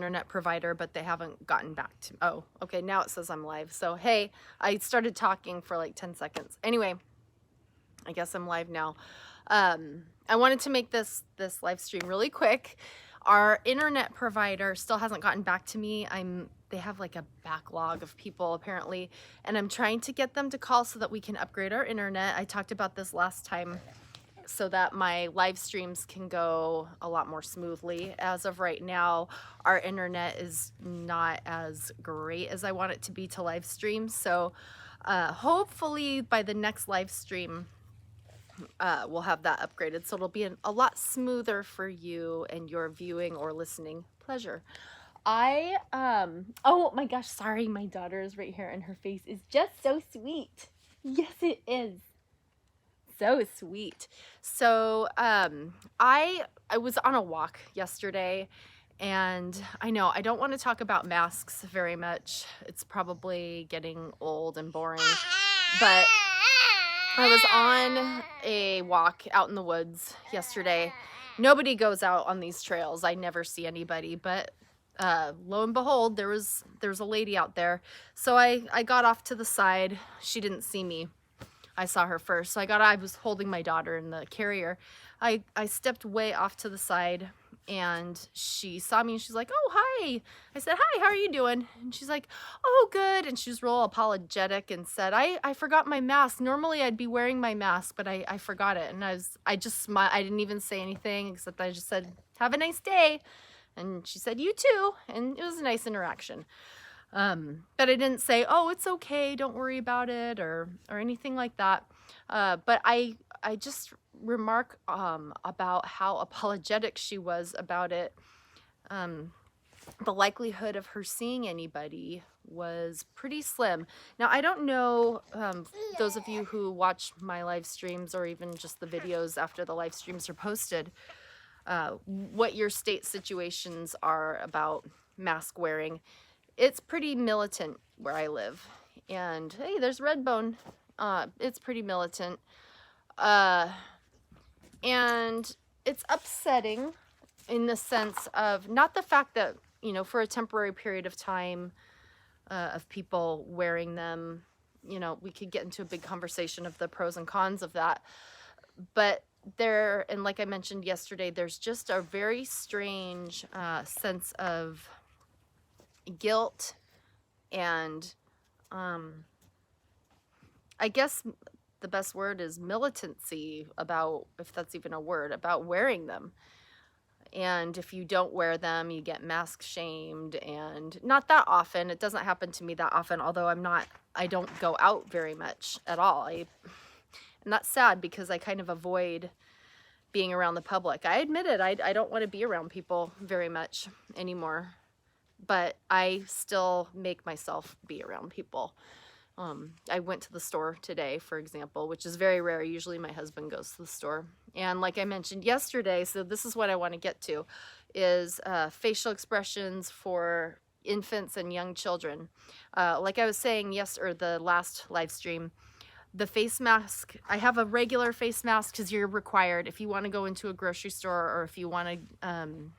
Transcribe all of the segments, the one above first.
internet provider, but they haven't gotten back to, oh, okay, now it says I'm live. So, hey, I started talking for like 10 seconds. Anyway, I guess I'm live now. I wanted to make this live stream really quick. Our internet provider still hasn't gotten back to me. They have like a backlog of people apparently, and I'm trying to get them to call so that we can upgrade our internet. I talked about this last time, so that my live streams can go a lot more smoothly. As of right now, our internet is not as great as I want it to be to live stream. So hopefully by the next live stream, we'll have that upgraded. So it'll be a lot smoother for you and your viewing or listening pleasure. Oh my gosh, sorry, my daughter is right here and her face is just so sweet. Yes, it is. So sweet. So I was on a walk yesterday, and I know I don't want to talk about masks very much. It's probably getting old and boring, but I was on a walk out in the woods yesterday. Nobody goes out on these trails. I never see anybody, but lo and behold, there was a lady out there. So I got off to the side. She didn't see me. I saw her first. So I was holding my daughter in the carrier. I stepped way off to the side, and she saw me and she's like, "Oh, hi." I said, "Hi, how are you doing?" And she's like, "Oh, good." And she was real apologetic and said, I forgot my mask. Normally I'd be wearing my mask, but I forgot it. And I just smiled. I didn't even say anything, except I just said, "Have a nice day." And she said, "You too." And it was a nice interaction. But I didn't say, "Oh, it's okay, don't worry about it," or anything like that. But I just remark about how apologetic she was about it. The likelihood of her seeing anybody was pretty slim. Now, I don't know, those of you who watch my live streams or even just the videos after the live streams are posted, what your state situations are about mask wearing. It's pretty militant where I live. And hey, there's Redbone. It's pretty militant. And it's upsetting in the sense of not the fact that, for a temporary period of time of people wearing them, we could get into a big conversation of the pros and cons of that. But and like I mentioned yesterday, there's just a very strange sense of guilt and I guess the best word is militancy about, if that's even a word, about wearing them. And if you don't wear them, you get mask shamed, and not that often. It doesn't happen to me that often, although I don't go out very much at all. And that's sad because I kind of avoid being around the public. I admit it, I don't want to be around people very much anymore. But I still make myself be around people. I went to the store today, for example, which is very rare. Usually my husband goes to the store. And like I mentioned yesterday, so this is what I want to get to, is facial expressions for infants and young children. Like I was saying the last live stream, the face mask, I have a regular face mask because you're required if you want to go into a grocery store, or if you want to,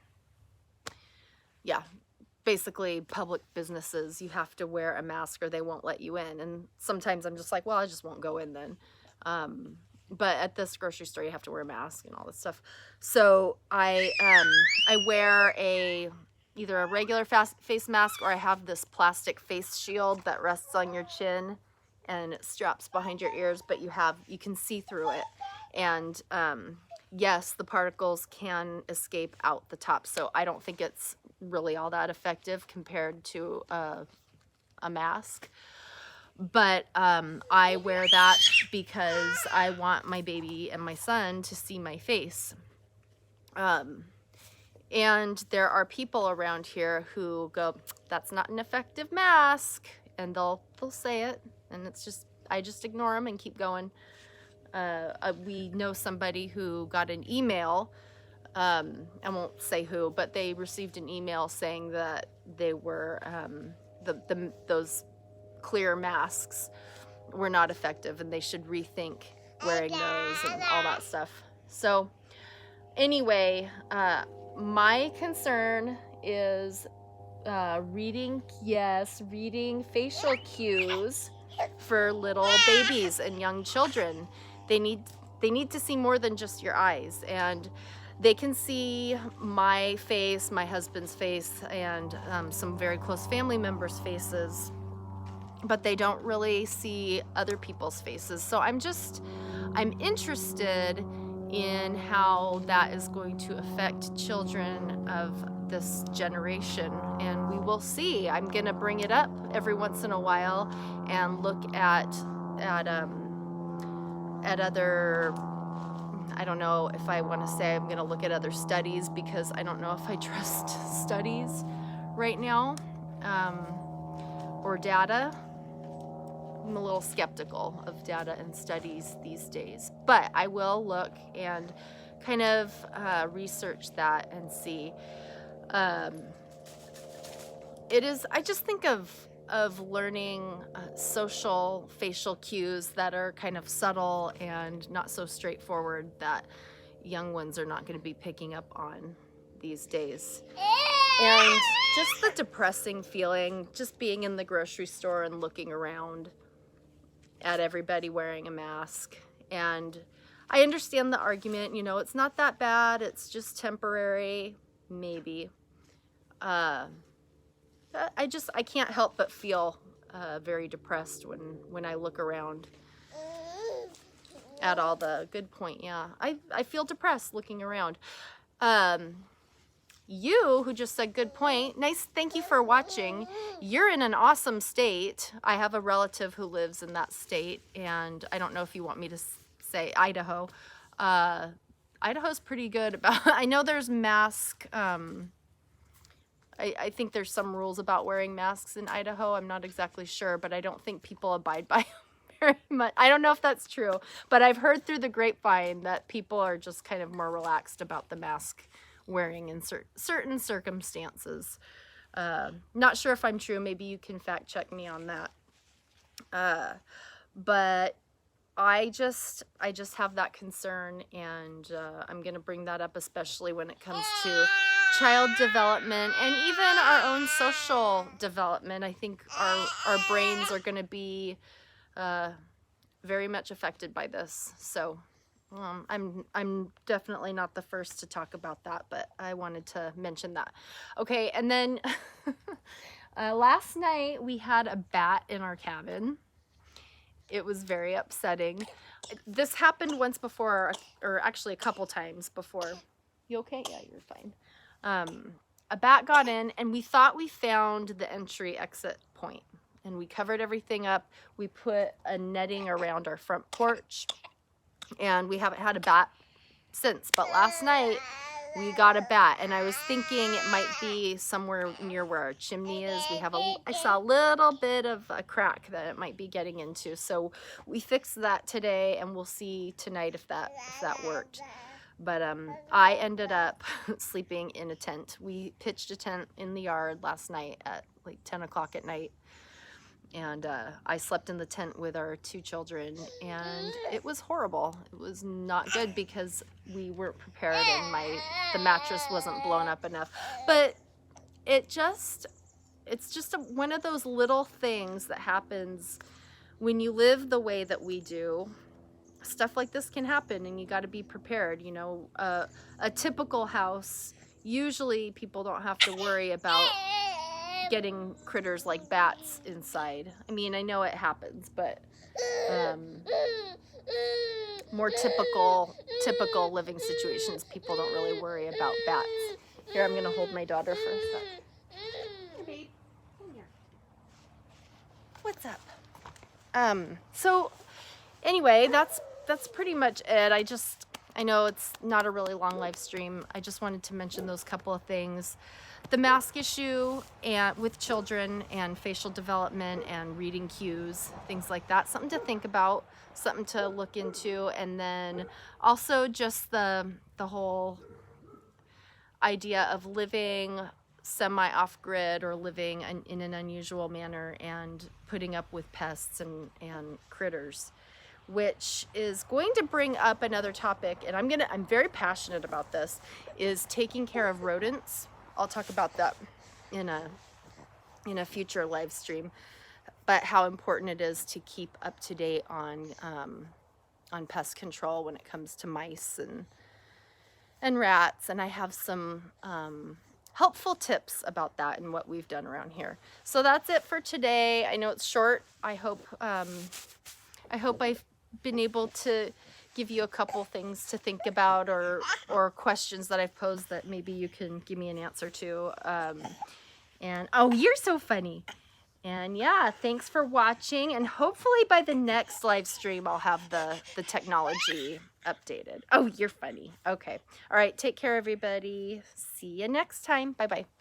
basically public businesses, you have to wear a mask or they won't let you in. And sometimes I'm just like, well, I just won't go in then. But at this grocery store, you have to wear a mask and all this stuff. So I wear either a regular face mask, or I have this plastic face shield that rests on your chin and it straps behind your ears, but you can see through it. And yes, the particles can escape out the top. So I don't think it's really all that effective compared to a mask. But I wear that because I want my baby and my son to see my face. And there are people around here who go, "That's not an effective mask," and they'll say it, and I just ignore them and keep going. We know somebody who got an email, I won't say who, but they received an email saying that they were, those clear masks were not effective and they should rethink wearing those and all that stuff. So anyway, my concern is reading facial cues for little babies and young children. They need to see more than just your eyes, and they can see my face, my husband's face, and some very close family members' faces, but they don't really see other people's faces. So I'm interested in how that is going to affect children of this generation, and we will see. I'm gonna bring it up every once in a while and look at other, I don't know if I want to say I'm gonna look at other studies, because I don't know if I trust studies right now, or data. I'm a little skeptical of data and studies these days, but I will look and kind of research that and see. I just think of learning social facial cues that are kind of subtle and not so straightforward, that young ones are not going to be picking up on these days. And just the depressing feeling, just being in the grocery store and looking around at everybody wearing a mask. And I understand the argument, it's not that bad, it's just temporary, maybe. I can't help but feel very depressed when I look around at all the good point. Yeah, I feel depressed looking around. You who just said good point, nice, thank you for watching. You're in an awesome state. I have a relative who lives in that state, and I don't know if you want me to say Idaho. Idaho's pretty good about, I know there's mask, I think there's some rules about wearing masks in Idaho. I'm not exactly sure, but I don't think people abide by them very much. I don't know if that's true, but I've heard through the grapevine that people are just kind of more relaxed about the mask wearing in certain circumstances. Not sure if I'm true. Maybe you can fact check me on that. But I just have that concern, and I'm going to bring that up, especially when it comes to child development and even our own social development. I think our brains are going to be very much affected by this. So I'm definitely not the first to talk about that, but I wanted to mention that. Okay, and then last night we had a bat in our cabin. It was very upsetting. This happened once before, or actually a couple times before. You okay? Yeah, you're fine. A bat got in, and we thought we found the entry exit point, and we covered everything up. We put a netting around our front porch, and we haven't had a bat since. But last night we got a bat, and I was thinking it might be somewhere near where our chimney is. I saw a little bit of a crack that it might be getting into. So we fixed that today, and we'll see tonight if that worked. But I ended up sleeping in a tent. We pitched a tent in the yard last night at like 10 o'clock at night. And I slept in the tent with our 2 children, and it was horrible. It was not good because we weren't prepared, and the mattress wasn't blown up enough. But it's just one of those little things that happens when you live the way that we do. Stuff like this can happen, and you got to be prepared. A typical house, usually people don't have to worry about getting critters like bats inside. I mean, I know it happens, but more typical living situations, people don't really worry about bats. Here, I'm gonna hold my daughter for a sec. Here, babe, come here. What's up? So anyway, that's pretty much it. I know it's not a really long live stream. I just wanted to mention those couple of things. The mask issue with children, and facial development and reading cues, things like that. Something to think about, something to look into. And then also just the whole idea of living semi off-grid, or living in an unusual manner, and putting up with pests and critters, which is going to bring up another topic. And I'm very passionate about this, is taking care of rodents. I'll talk about that in a in a future live stream, but how important it is to keep up to date on pest control when it comes to mice and rats. And I have some helpful tips about that and what we've done around here. So that's it for today. I know it's short. I hope I've been able to give you a couple things to think about, or questions that I've posed that maybe you can give me an answer to. And oh, you're so funny. And yeah, thanks for watching, and hopefully by the next live stream I'll have the technology updated. Oh, you're funny. Okay. All right, take care everybody. See you next time. Bye-bye.